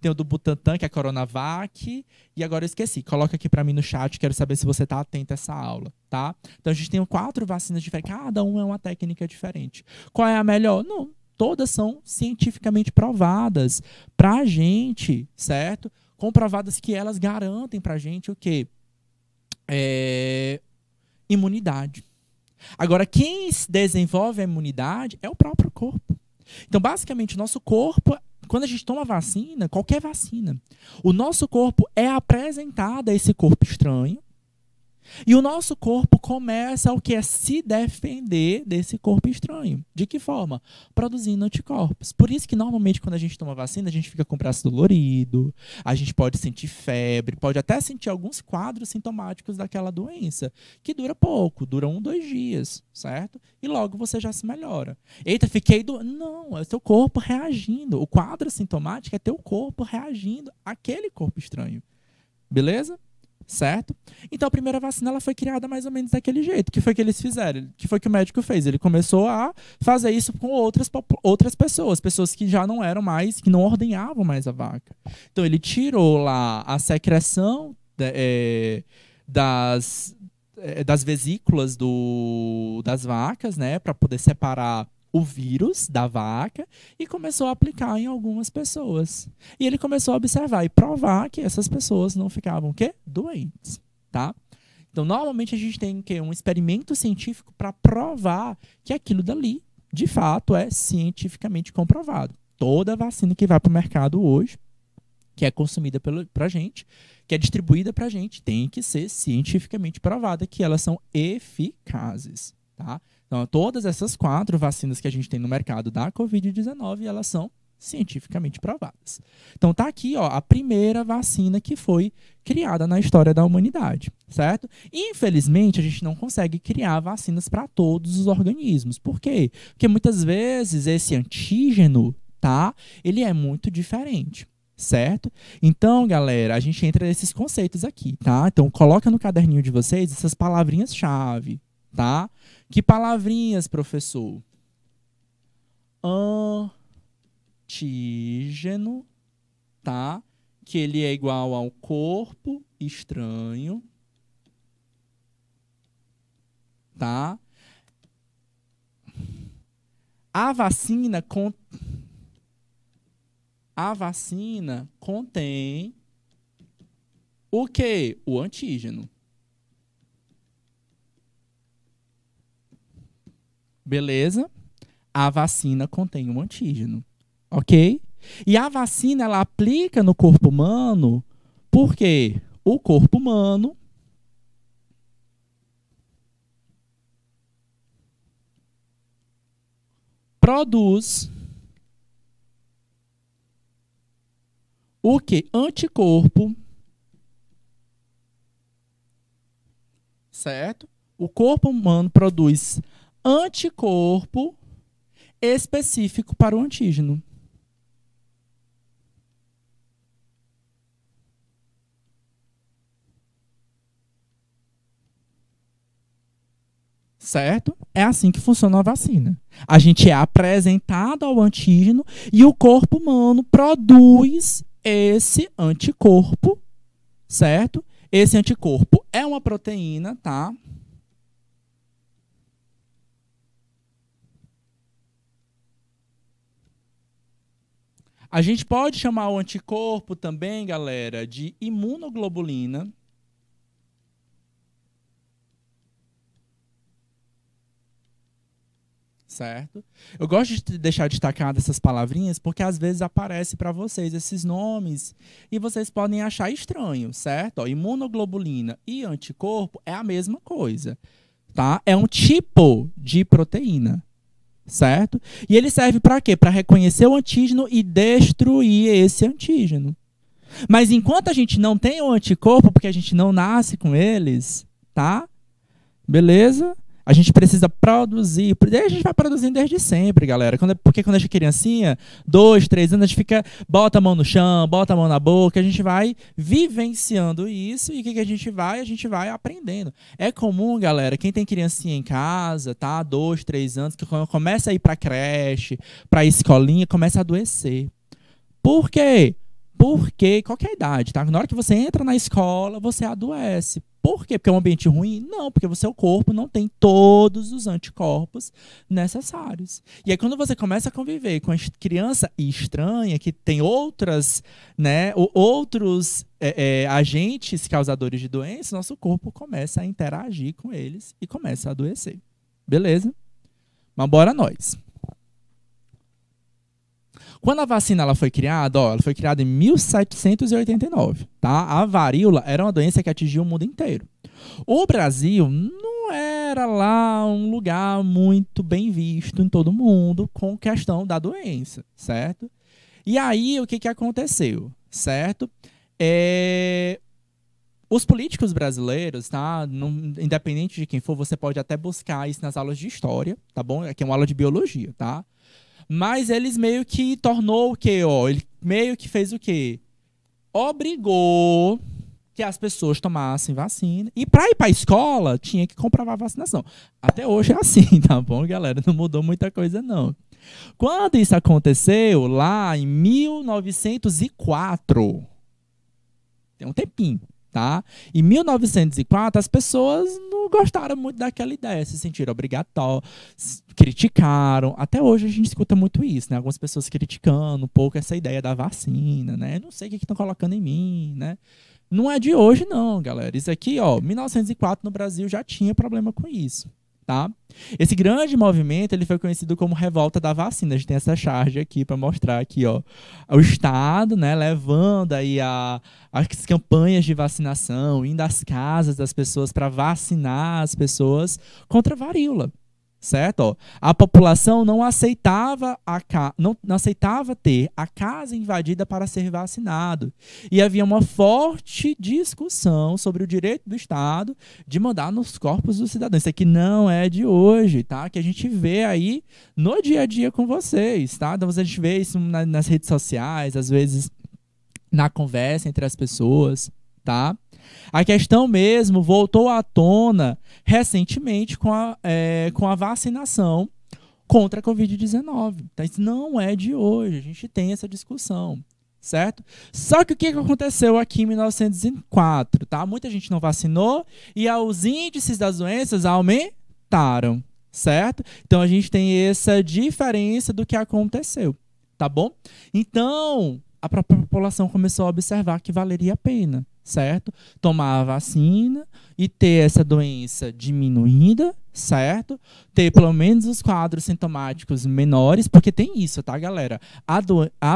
Tem o do Butantan, que é a Coronavac, e agora eu esqueci. Coloca aqui para mim no chat, quero saber se você está atento a essa aula, tá? Então a gente tem 4 vacinas diferentes, cada uma é uma técnica diferente. Qual é a melhor? Não, todas são cientificamente provadas pra gente, certo? Comprovadas que elas garantem pra gente o quê? Imunidade. Agora, quem desenvolve a imunidade é o próprio corpo. Então, basicamente, o nosso corpo, quando a gente toma vacina, qualquer vacina, o nosso corpo é apresentado a esse corpo estranho E o nosso corpo começa o que é se defender desse corpo estranho. De que forma? Produzindo anticorpos. Por isso que normalmente quando a gente toma vacina, a gente fica com o braço dolorido, a gente pode sentir febre, pode até sentir alguns quadros sintomáticos daquela doença, que dura pouco, dura 1, 2 dias, certo? E logo você já se melhora. Eita, fiquei do... Não, é o seu corpo reagindo. O quadro sintomático é teu corpo reagindo àquele corpo estranho. Beleza? Certo? Então a primeira vacina ela foi criada mais ou menos daquele jeito. Que foi que eles fizeram? Que foi que o médico fez? Ele começou a fazer isso com outras pessoas, pessoas que já não eram mais, que não ordenhavam mais a vaca. Então ele tirou lá a secreção das vesículas das vacas, né, para poder separar o vírus da vaca e começou a aplicar em algumas pessoas. E ele começou a observar e provar que essas pessoas não ficavam o quê? Doentes, tá? Então, normalmente a gente tem um experimento científico para provar que aquilo dali, de fato, é cientificamente comprovado. Toda vacina que vai para o mercado hoje, que é consumida pra gente, que é distribuída pra gente, tem que ser cientificamente provada que elas são eficazes, tá? Então, todas essas 4 vacinas que a gente tem no mercado da Covid-19, elas são cientificamente provadas. Então, tá aqui, ó, a primeira vacina que foi criada na história da humanidade, certo? Infelizmente, a gente não consegue criar vacinas para todos os organismos. Por quê? Porque muitas vezes esse antígeno, tá? Ele é muito diferente. Certo? Então, galera, a gente entra nesses conceitos aqui, tá? Então, coloca no caderninho de vocês essas palavrinhas-chave, tá? Que palavrinhas, professor? Antígeno, tá? Que ele é igual ao corpo estranho, tá? A vacina contém o quê? O antígeno. Beleza? A vacina contém um antígeno. Ok? E a vacina, ela aplica no corpo humano porque o corpo humano produz o que? Anticorpo. Certo? O corpo humano produz anticorpo específico para o antígeno. Certo? É assim que funciona a vacina. A gente é apresentado ao antígeno e o corpo humano produz esse anticorpo, certo? Esse anticorpo é uma proteína, tá? A gente pode chamar o anticorpo também, galera, de imunoglobulina. Certo? Eu gosto de deixar destacadas essas palavrinhas porque às vezes aparece para vocês esses nomes e vocês podem achar estranho, certo? Ó, imunoglobulina e anticorpo é a mesma coisa, tá? É um tipo de proteína, certo? E ele serve para quê? Para reconhecer o antígeno e destruir esse antígeno. Mas enquanto a gente não tem o anticorpo, porque a gente não nasce com eles, tá? Beleza? A gente precisa produzir. A gente vai produzindo desde sempre, galera. Porque quando a gente é criancinha, 2, 3 anos, a gente fica, bota a mão no chão, bota a mão na boca, a gente vai vivenciando isso e o que a gente vai? A gente vai aprendendo. É comum, galera, quem tem criancinha em casa, tá? 2, 3 anos, que começa a ir pra creche, pra escolinha, começa a adoecer. Por quê? Porque, qualquer idade, tá? Na hora que você entra na escola, você adoece. Por quê? Porque é um ambiente ruim? Não, porque o seu corpo não tem todos os anticorpos necessários. E aí, quando você começa a conviver com a criança estranha, que tem outros agentes causadores de doença, nosso corpo começa a interagir com eles e começa a adoecer. Beleza? Mas bora nós. Quando a vacina ela foi criada, ela foi criada em 1789, tá? A varíola era uma doença que atingia o mundo inteiro. O Brasil não era lá um lugar muito bem visto em todo mundo com questão da doença, certo? E aí, o que aconteceu, certo? Os políticos brasileiros, tá? Independente de quem for, você pode até buscar isso nas aulas de história, tá bom? Aqui é uma aula de biologia, tá? Mas eles meio que tornou o quê, ó? Ele meio que fez o quê? Obrigou que as pessoas tomassem vacina. E para ir para a escola, tinha que comprovar a vacinação. Até hoje é assim, tá bom, galera? Não mudou muita coisa, não. Quando isso aconteceu, lá em 1904, tem um tempinho, tá? Em 1904, as pessoas não gostaram muito daquela ideia, se sentiram obrigatórias, criticaram. Até hoje a gente escuta muito isso, né? Algumas pessoas criticando um pouco essa ideia da vacina, né? Não sei o que estão colocando em mim, né? Não é de hoje, não, galera. Isso aqui, ó, 1904 no Brasil já tinha problema com isso, tá? Esse grande movimento, ele foi conhecido como Revolta da Vacina. A gente tem essa charge aqui para mostrar aqui, ó, o Estado, né, levando aí as campanhas de vacinação, indo às casas das pessoas para vacinar as pessoas contra a varíola. Certo? Ó, a população não aceitava, não aceitava ter a casa invadida para ser vacinado. E havia uma forte discussão sobre o direito do Estado de mandar nos corpos dos cidadãos. Isso aqui não é de hoje, tá? Que a gente vê aí no dia a dia com vocês, tá? Então a gente vê isso nas redes sociais, às vezes na conversa entre as pessoas, tá? A questão mesmo voltou à tona recentemente com a vacinação contra a Covid-19. Então, isso não é de hoje, a gente tem essa discussão, certo? Só que o que aconteceu aqui em 1904? Tá? Muita gente não vacinou e os índices das doenças aumentaram, certo? Então, a gente tem essa diferença do que aconteceu, tá bom? Então, a própria população começou a observar que valeria a pena, certo? Tomar a vacina e ter essa doença diminuída, certo? Ter pelo menos os quadros sintomáticos menores, porque tem isso, tá, galera? A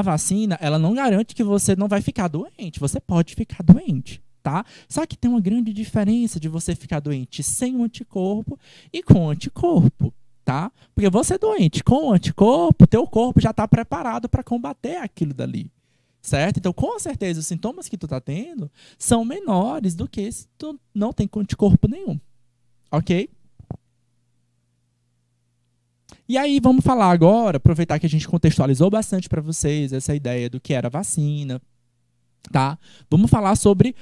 vacina, ela não garante que você não vai ficar doente. Você pode ficar doente, tá? Só que tem uma grande diferença de você ficar doente sem o anticorpo e com o anticorpo, tá? Porque você é doente com o anticorpo, teu corpo já está preparado para combater aquilo dali. Certo? Então, com certeza, os sintomas que tu tá tendo são menores do que se tu não tem anticorpo nenhum. Ok? E aí, vamos falar agora, aproveitar que a gente contextualizou bastante para vocês essa ideia do que era vacina, tá? Vamos falar sobre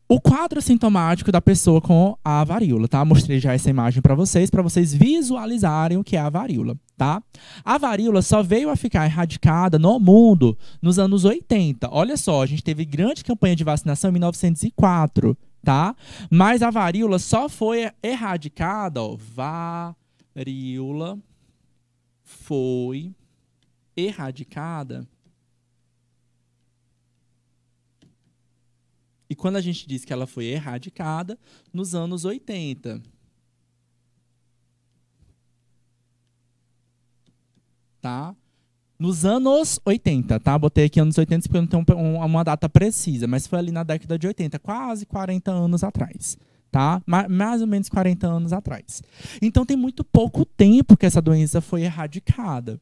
o quadro sintomático da pessoa com a varíola, tá? Mostrei já essa imagem para vocês visualizarem o que é a varíola, tá? A varíola só veio a ficar erradicada no mundo nos anos 80. Olha só, a gente teve grande campanha de vacinação em 1904, tá? Mas a varíola só foi erradicada, ó, varíola foi erradicada. E quando a gente diz que ela foi erradicada, nos anos 80. Tá? Nos anos 80, tá? Botei aqui anos 80 porque não tem uma data precisa, mas foi ali na década de 80, quase 40 anos atrás. Tá? Mais ou menos 40 anos atrás. Então tem muito pouco tempo que essa doença foi erradicada.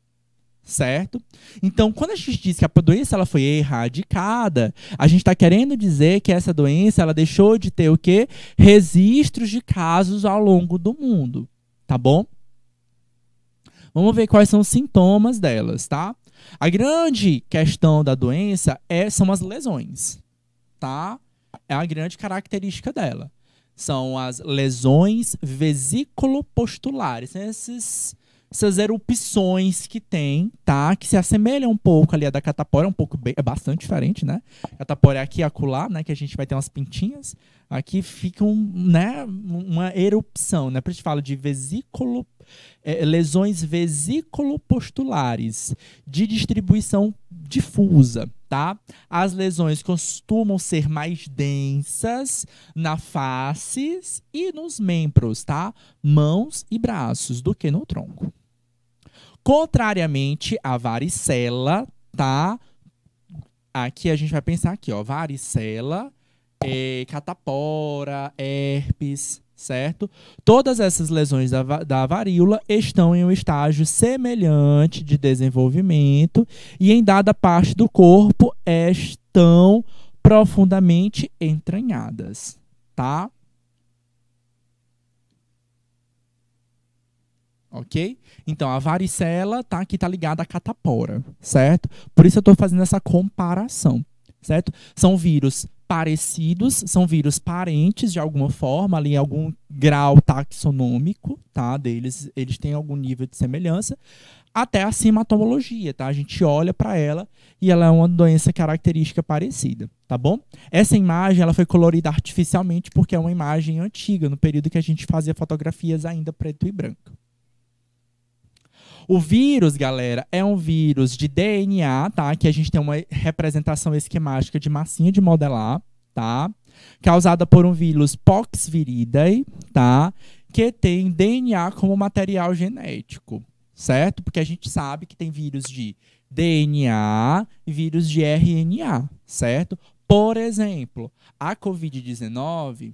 Certo? Então, quando a gente diz que a doença ela foi erradicada, a gente está querendo dizer que essa doença ela deixou de ter o quê? Registros de casos ao longo do mundo. Tá bom? Vamos ver quais são os sintomas delas, tá? A grande questão da doença são as lesões, tá? É a grande característica dela. São as lesões vesículo-postulares. Essas erupções que tem, tá? Que se assemelham um pouco ali a da catapora, é bastante diferente, né? Catapora é aqui e acolá, né? Que a gente vai ter umas pintinhas. Aqui fica né? Uma erupção, né? Por isso fala de lesões vesículo-postulares de distribuição difusa, tá? As lesões costumam ser mais densas na face e nos membros, tá? Mãos e braços, do que no tronco. Contrariamente à varicela, tá? Aqui a gente vai pensar aqui, ó, varicela catapora, herpes, certo? Todas essas lesões da varíola estão em um estágio semelhante de desenvolvimento e em dada parte do corpo estão profundamente entranhadas, tá? Ok? Então, a varicela tá, aqui tá ligada à catapora, certo? Por isso eu estou fazendo essa comparação, certo? São vírus parecidos, são vírus parentes de alguma forma, ali em algum grau taxonômico, tá? Deles, eles têm algum nível de semelhança, até a sintomatologia, tá? A gente olha para ela e ela é uma doença característica parecida, tá bom? Essa imagem, ela foi colorida artificialmente porque é uma imagem antiga, no período que a gente fazia fotografias ainda preto e branco. O vírus, galera, é um vírus de DNA, tá? Que a gente tem uma representação esquemática de massinha de modelar, tá? Causada por um vírus Poxviridae, tá? Que tem DNA como material genético, certo? Porque a gente sabe que tem vírus de DNA e vírus de RNA, certo? Por exemplo, a Covid-19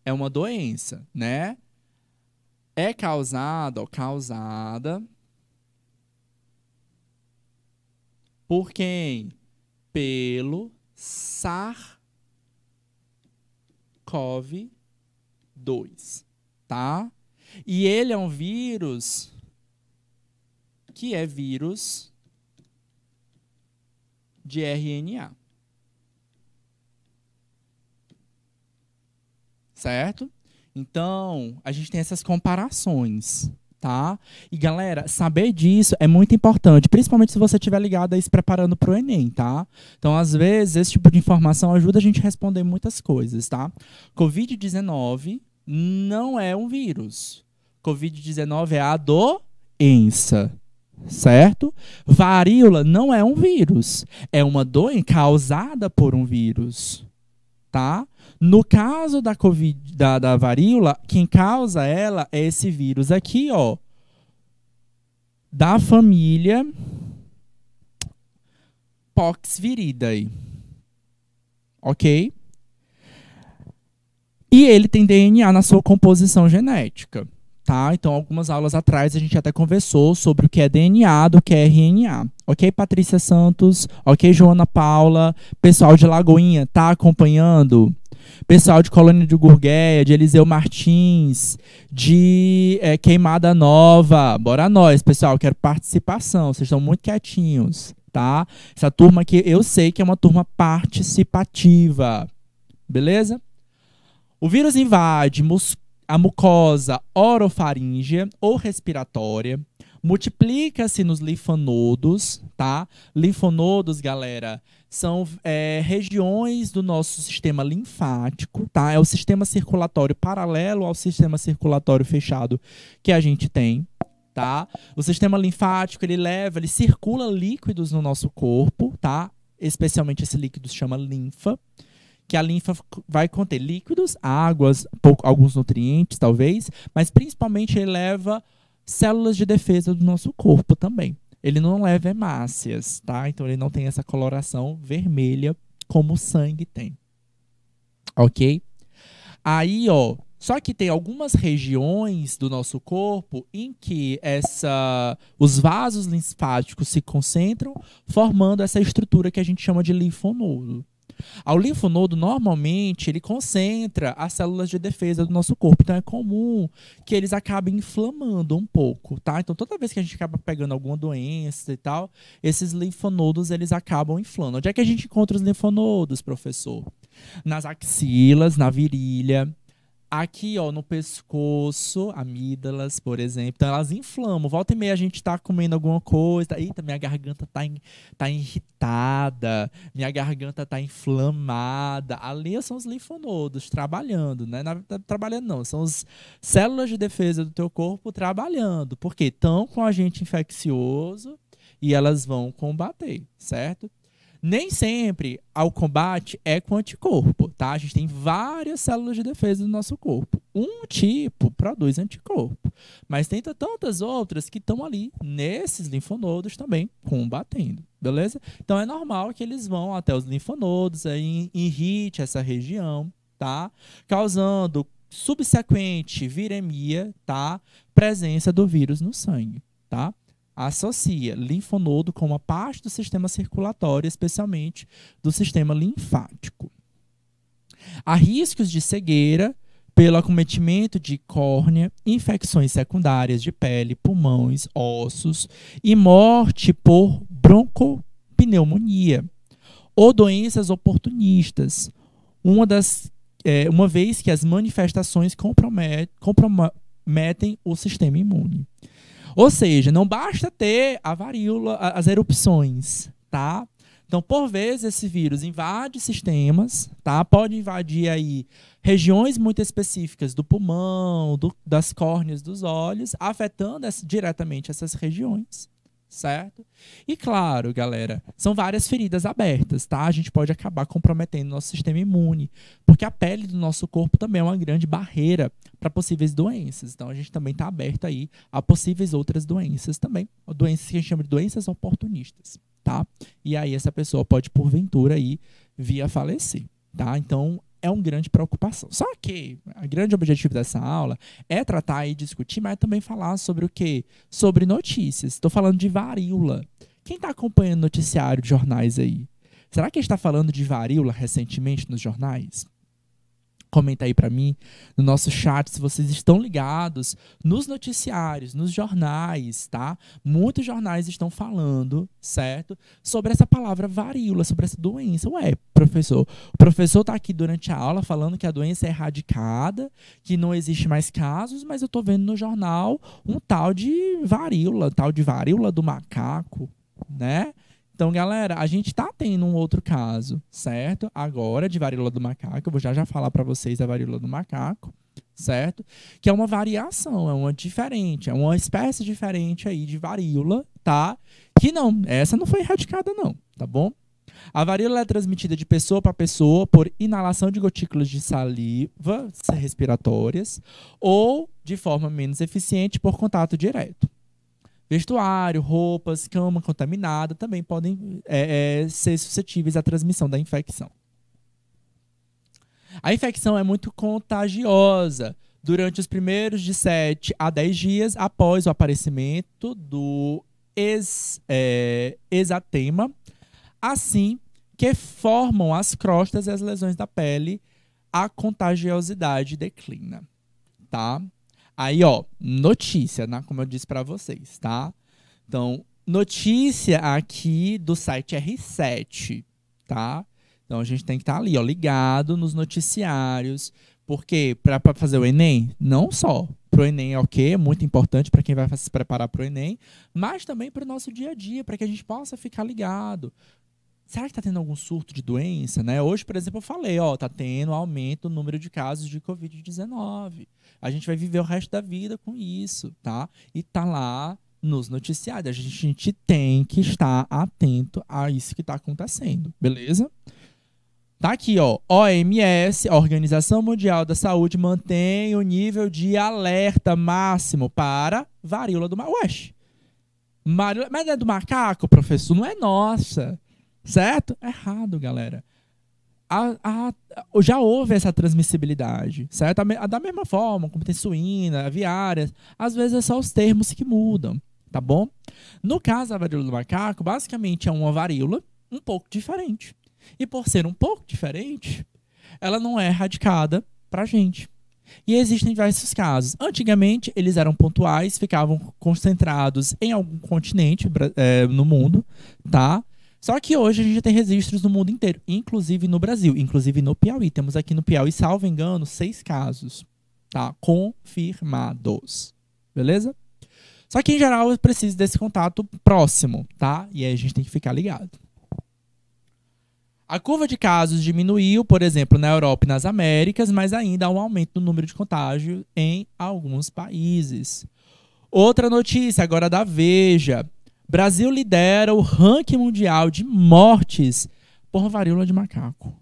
é uma doença, né? É causada por quem? Pelo SARS-CoV-2, tá? E ele é um vírus que é vírus de RNA. Certo? Então, a gente tem essas comparações, tá? E, galera, saber disso é muito importante, principalmente se você estiver ligado aí se preparando para o Enem, tá? Então, às vezes, esse tipo de informação ajuda a gente a responder muitas coisas, tá? Covid-19 não é um vírus. Covid-19 é a doença, certo? Varíola não é um vírus. É uma doença causada por um vírus, tá? No caso da COVID, da varíola, quem causa ela é esse vírus aqui, ó, da família Poxviridae, ok? E ele tem DNA na sua composição genética, tá? Então, algumas aulas atrás a gente até conversou sobre o que é DNA do que é RNA. Ok, Patrícia Santos? Ok, Joana Paula? Pessoal de Lagoinha, tá acompanhando? Pessoal de Colônia de Gurgueia, de Eliseu Martins, de Queimada Nova. Bora nós, pessoal, quero participação. Vocês estão muito quietinhos, tá? Essa turma aqui, eu sei que é uma turma participativa. Beleza? O vírus invade a mucosa orofaríngea ou respiratória, multiplica-se nos linfonodos, tá? Linfonodos, galera, são regiões do nosso sistema linfático, tá? É o sistema circulatório paralelo ao sistema circulatório fechado que a gente tem, tá? O sistema linfático, ele circula líquidos no nosso corpo, tá? Especialmente esse líquido se chama linfa, que a linfa vai conter líquidos, águas, alguns nutrientes, talvez, mas principalmente ele leva células de defesa do nosso corpo também. Ele não leva hemácias, tá? Então ele não tem essa coloração vermelha como o sangue tem. Ok? Aí, ó, só que tem algumas regiões do nosso corpo em que os vasos linfáticos se concentram, formando essa estrutura que a gente chama de linfonodo. O linfonodo, normalmente, ele concentra as células de defesa do nosso corpo. Então, é comum que eles acabem inflamando um pouco, tá? Então, toda vez que a gente acaba pegando alguma doença e tal, esses linfonodos, eles acabam inflamando. Onde é que a gente encontra os linfonodos, professor? Nas axilas, na virilha. Aqui, ó, no pescoço, amígdalas, por exemplo. Então, elas inflamam. Volta e meia a gente tá comendo alguma coisa. Eita, minha garganta tá irritada. Minha garganta tá inflamada. Ali são os linfonodos trabalhando, né? Trabalhando não, são as células de defesa do teu corpo trabalhando. Porque estão com agente infeccioso e elas vão combater, certo? Nem sempre o combate é com anticorpo, tá? A gente tem várias células de defesa do nosso corpo. Um tipo produz anticorpo, mas tem tantas outras que estão ali nesses linfonodos também combatendo, beleza? Então é normal que eles vão até os linfonodos, aí irrite essa região, tá? Causando subsequente viremia, tá? Presença do vírus no sangue, tá? Associa linfonodo com uma parte do sistema circulatório, especialmente do sistema linfático. Há riscos de cegueira pelo acometimento de córnea, infecções secundárias de pele, pulmões, ossos e morte por broncopneumonia ou doenças oportunistas, uma vez que as manifestações comprometem o sistema imune. Ou seja, não basta ter a varíola, as erupções, tá? Então, por vezes, esse vírus invade sistemas, tá? Pode invadir aí regiões muito específicas do pulmão, das córneas dos olhos, afetando diretamente essas regiões, certo? E claro, galera, são várias feridas abertas, tá? A gente pode acabar comprometendo nosso sistema imune, porque a pele do nosso corpo também é uma grande barreira para possíveis doenças. Então, a gente também está aberto aí a possíveis outras doenças também, doenças que a gente chama de doenças oportunistas, tá? E aí essa pessoa pode, porventura, aí, vir a falecer, tá? Então, é uma grande preocupação. Só que o grande objetivo dessa aula é tratar e discutir, mas também falar sobre o quê? Sobre notícias. Estou falando de varíola. Quem está acompanhando o noticiário de jornais aí? Será que a gente está falando de varíola recentemente nos jornais? Comenta aí para mim no nosso chat se vocês estão ligados nos noticiários, nos jornais, tá? Muitos jornais estão falando, certo? Sobre essa palavra varíola, sobre essa doença. Ué, professor, o professor está aqui durante a aula falando que a doença é erradicada, que não existe mais casos, mas eu estou vendo no jornal um tal de varíola do macaco, né? Então, galera, a gente está tendo um outro caso, certo? Agora, de varíola do macaco. Eu vou já falar para vocês a varíola do macaco, certo? Que é uma variação, é uma diferente, é uma espécie diferente aí de varíola, tá? Que não, essa não foi erradicada não, tá bom? A varíola é transmitida de pessoa para pessoa por inalação de gotículas de saliva respiratórias ou, de forma menos eficiente, por contato direto. Vestuário, roupas, cama contaminada também podem ser suscetíveis à transmissão da infecção. A infecção é muito contagiosa durante os primeiros de 7 a 10 dias após o aparecimento do exatema, assim que formam as crostas e as lesões da pele, a contagiosidade declina, tá? Aí, ó, notícia, né? Como eu disse para vocês, tá? Então, notícia aqui do site R7, tá? Então, a gente tem que estar ali, ó, ligado nos noticiários. Porque para fazer o Enem, não só para o Enem, ok, é muito importante para quem vai se preparar para o Enem, mas também para o nosso dia a dia, para que a gente possa ficar ligado. Será que está tendo algum surto de doença, né? Hoje, por exemplo, eu falei, ó, tá tendo aumento no número de casos de Covid-19. A gente vai viver o resto da vida com isso, tá? E tá lá nos noticiários. A gente tem que estar atento a isso que está acontecendo, beleza? Tá aqui, ó, OMS, a Organização Mundial da Saúde, mantém o nível de alerta máximo para varíola do macaco. Mas não é do macaco, professor? Não é nossa. Certo? Errado, galera. Já houve essa transmissibilidade, certo? Da mesma forma, como tem suína, aviária, às vezes é só os termos que mudam, tá bom? No caso da varíola do macaco, basicamente é uma varíola um pouco diferente. E por ser um pouco diferente, ela não é erradicada pra gente. E existem diversos casos. Antigamente, eles eram pontuais, ficavam concentrados em algum continente no mundo, tá? Só que hoje a gente tem registros no mundo inteiro, inclusive no Brasil, inclusive no Piauí. Temos aqui no Piauí, salvo engano, 6 casos, tá? Confirmados. Beleza? Só que, em geral, eu preciso desse contato próximo, tá? E aí a gente tem que ficar ligado. A curva de casos diminuiu, por exemplo, na Europa e nas Américas, mas ainda há um aumento no número de contágio em alguns países. Outra notícia, agora da Veja. Brasil lidera o ranking mundial de mortes por varíola de macaco.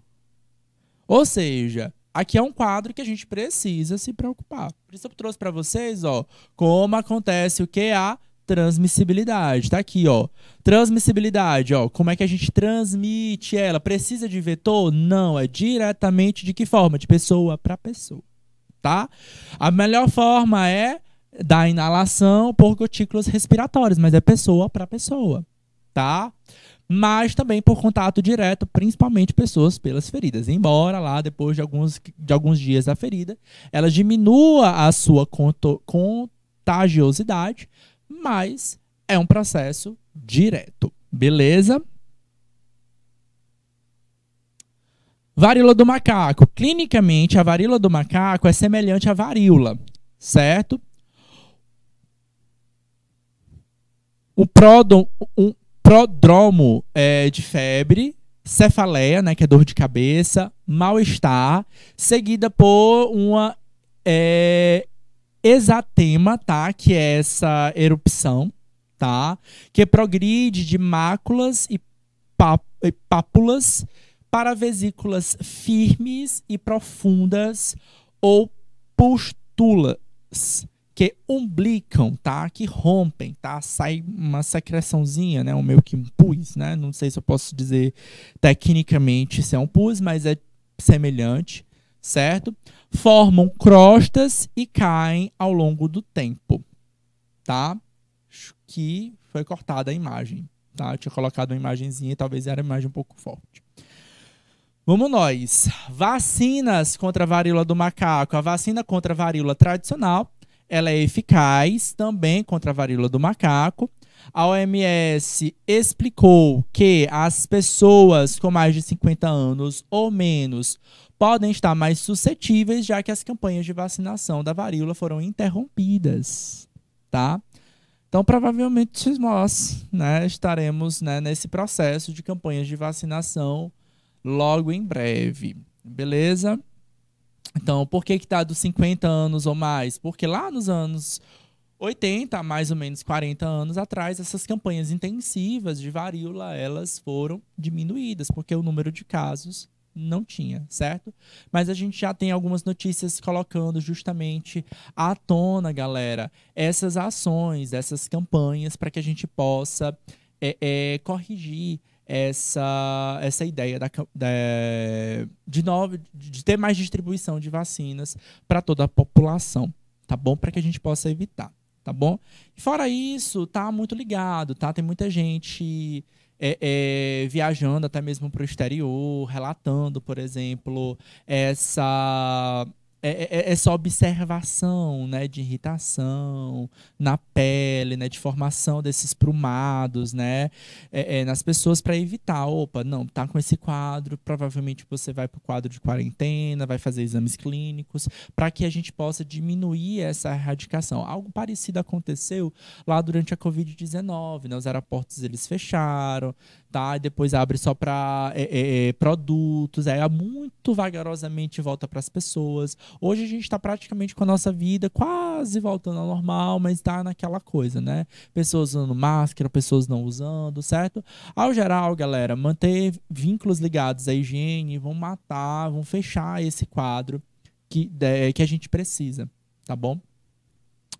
Ou seja, aqui é um quadro que a gente precisa se preocupar. Por isso eu trouxe para vocês, ó, como acontece o que? A transmissibilidade. Tá aqui, ó. Transmissibilidade, ó. Como é que a gente transmite ela? Precisa de vetor? Não, é diretamente de que forma? De pessoa para pessoa, tá? A melhor forma é da inalação por gotículas respiratórias, mas é pessoa para pessoa, tá? Mas também por contato direto, principalmente pessoas pelas feridas. Embora lá, depois de alguns dias da ferida, ela diminua a sua contagiosidade, mas é um processo direto. Beleza? Varíola do macaco. Clinicamente, a varíola do macaco é semelhante à varíola, certo? Um prodromo de febre, cefaleia, né, que é dor de cabeça, mal-estar, seguida por uma exatema, tá, que é essa erupção, tá, que progride de máculas e pápulas para vesículas firmes e profundas ou pústulas, que umblicam, tá? Que rompem, tá? Sai uma secreçãozinha, né? Meio que um pus, né? Não sei se eu posso dizer tecnicamente se é um pus, mas é semelhante, certo? Formam crostas e caem ao longo do tempo, tá? Que foi cortada a imagem, tá? Eu tinha colocado uma imagenzinha e talvez era uma imagem um pouco forte. Vamos nós. Vacinas contra a varíola do macaco. A vacina contra a varíola tradicional, ela é eficaz também contra a varíola do macaco. A OMS explicou que as pessoas com mais de 50 anos ou menos podem estar mais suscetíveis, já que as campanhas de vacinação da varíola foram interrompidas, tá? Então, provavelmente nós, né, estaremos, né, nesse processo de campanhas de vacinação logo em breve, beleza? Então, por que está dos 50 anos ou mais? Porque lá nos anos 80, mais ou menos 40 anos atrás, essas campanhas intensivas de varíola, elas foram diminuídas, porque o número de casos não tinha, certo? Mas a gente já tem algumas notícias colocando justamente à tona, galera, essas ações, essas campanhas, para que a gente possa corrigir essa ideia de ter mais distribuição de vacinas para toda a população, tá bom? Para que a gente possa evitar, tá bom? E fora isso, tá muito ligado, tá? Tem muita gente viajando até mesmo para o exterior, relatando, por exemplo, essa observação, né, de irritação na pele, né, de formação desses prumados, né, nas pessoas, para evitar, opa, não, tá com esse quadro, provavelmente você vai para o quadro de quarentena, vai fazer exames clínicos, para que a gente possa diminuir essa erradicação. Algo parecido aconteceu lá durante a Covid-19, né, os aeroportos eles fecharam, tá, e depois abre só para produtos, aí muito vagarosamente volta para as pessoas. Hoje a gente está praticamente com a nossa vida quase voltando ao normal, mas está naquela coisa, né? Pessoas usando máscara, pessoas não usando, certo? Ao geral, galera, manter vínculos ligados à higiene vão vão fechar esse quadro que a gente precisa, tá bom?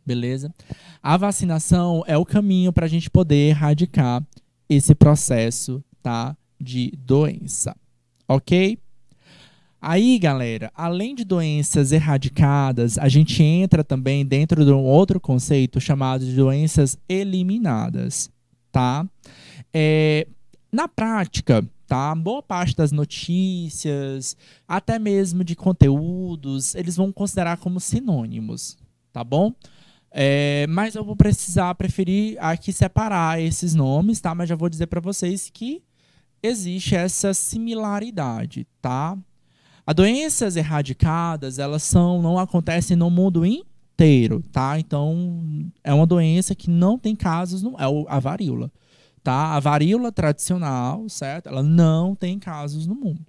Beleza? A vacinação é o caminho para a gente poder erradicar esse processo, tá, de doença, ok? Aí, galera, além de doenças erradicadas, a gente entra também dentro de um outro conceito chamado de doenças eliminadas, tá? Na prática, tá, boa parte das notícias, até mesmo de conteúdos, eles vão considerar como sinônimos, tá bom? Mas eu vou preferir aqui separar esses nomes, tá? Mas já vou dizer para vocês que existe essa similaridade, tá? As doenças erradicadas, elas não acontecem no mundo inteiro, tá? Então, é uma doença que não tem casos, a varíola, tá? A varíola tradicional, certo? Ela não tem casos no mundo,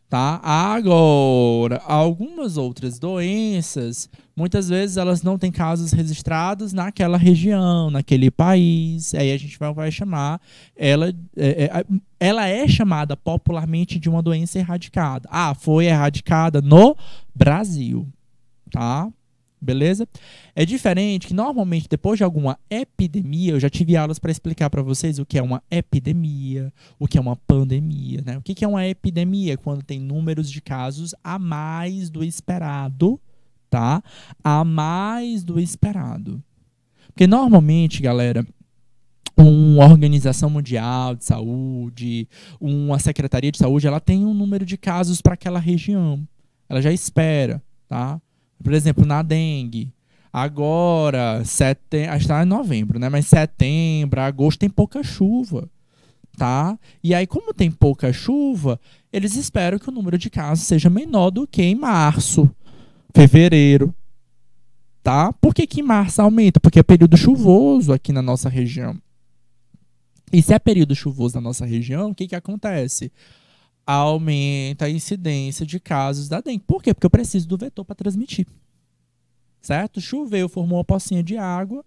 Tá? Agora, algumas outras doenças, muitas vezes elas não têm casos registrados naquela região, naquele país. Aí a gente vai chamar ela, ela é chamada popularmente de uma doença erradicada. Ah, foi erradicada no Brasil, tá? Beleza? É diferente que normalmente depois de alguma epidemia, eu já tive aulas para explicar para vocês o que é uma epidemia, o que é uma pandemia, né? O que é uma epidemia? Quando tem números de casos a mais do esperado, tá? A mais do esperado. Porque normalmente, galera, uma organização mundial de saúde, uma secretaria de saúde, ela tem um número de casos para aquela região. Ela já espera, tá? Por exemplo, na dengue, agora, acho que está em novembro, né? Mas setembro, agosto tem pouca chuva, tá? E aí, como tem pouca chuva, eles esperam que o número de casos seja menor do que em março, fevereiro, tá? Por que que em março aumenta? Porque é período chuvoso aqui na nossa região. E se é período chuvoso na nossa região, o que que acontece? Aumenta a incidência de casos da dengue. Por quê? Porque eu preciso do vetor para transmitir. Certo? Choveu, formou uma pocinha de água,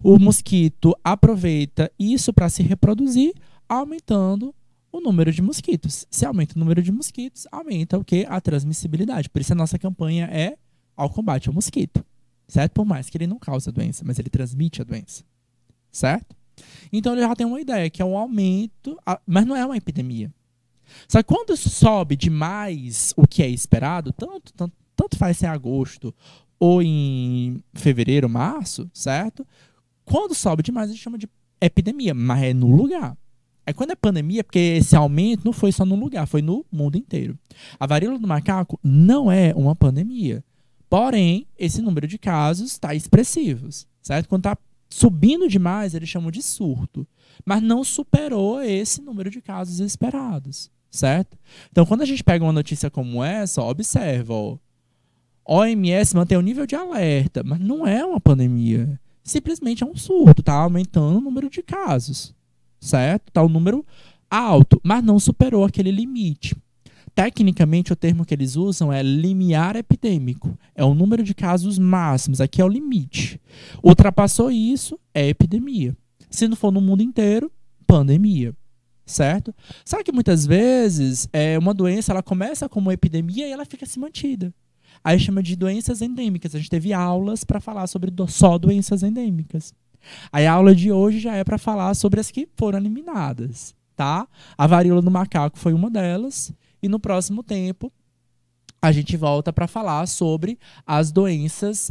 o mosquito aproveita isso para se reproduzir, aumentando o número de mosquitos. Se aumenta o número de mosquitos, aumenta o quê? A transmissibilidade. Por isso a nossa campanha é ao combate ao mosquito. Certo? Por mais que ele não cause a doença, mas ele transmite a doença. Certo? Então ele já tem uma ideia, que é um aumento, mas não é uma epidemia. Só que quando sobe demais o que é esperado, tanto faz se é agosto ou em fevereiro, março, certo? Quando sobe demais, a gente chama de epidemia, mas é no lugar. Aí quando é pandemia, porque esse aumento não foi só no lugar, foi no mundo inteiro. A varíola do macaco não é uma pandemia. Porém, esse número de casos está expressivo, certo? Quando está subindo demais, eles chamam de surto. Mas não superou esse número de casos esperados. Certo? Então, quando a gente pega uma notícia como essa, observa, ó, OMS mantém o nível de alerta, mas não é uma pandemia. Simplesmente é um surto, tá aumentando o número de casos, certo? Tá um número alto, mas não superou aquele limite. Tecnicamente, o termo que eles usam é limiar epidêmico. É o número de casos máximos, aqui é o limite. Ultrapassou isso, é epidemia. Se não for no mundo inteiro, pandemia. Certo? Sabe que muitas vezes uma doença ela começa como uma epidemia e ela fica se mantida. Aí chama de doenças endêmicas. A gente teve aulas para falar sobre só doenças endêmicas. Aí a aula de hoje já é para falar sobre as que foram eliminadas, tá? A varíola do macaco foi uma delas. E no próximo tempo a gente volta para falar sobre as doenças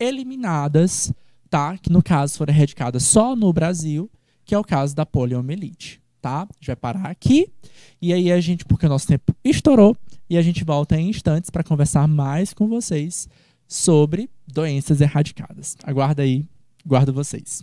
eliminadas, tá? Que no caso foram erradicadas só no Brasil, que é o caso da poliomielite. Tá? A gente vai parar aqui e aí a gente, porque o nosso tempo estourou, e a gente volta em instantes para conversar mais com vocês sobre doenças erradicadas. Aguarda aí, guardo vocês.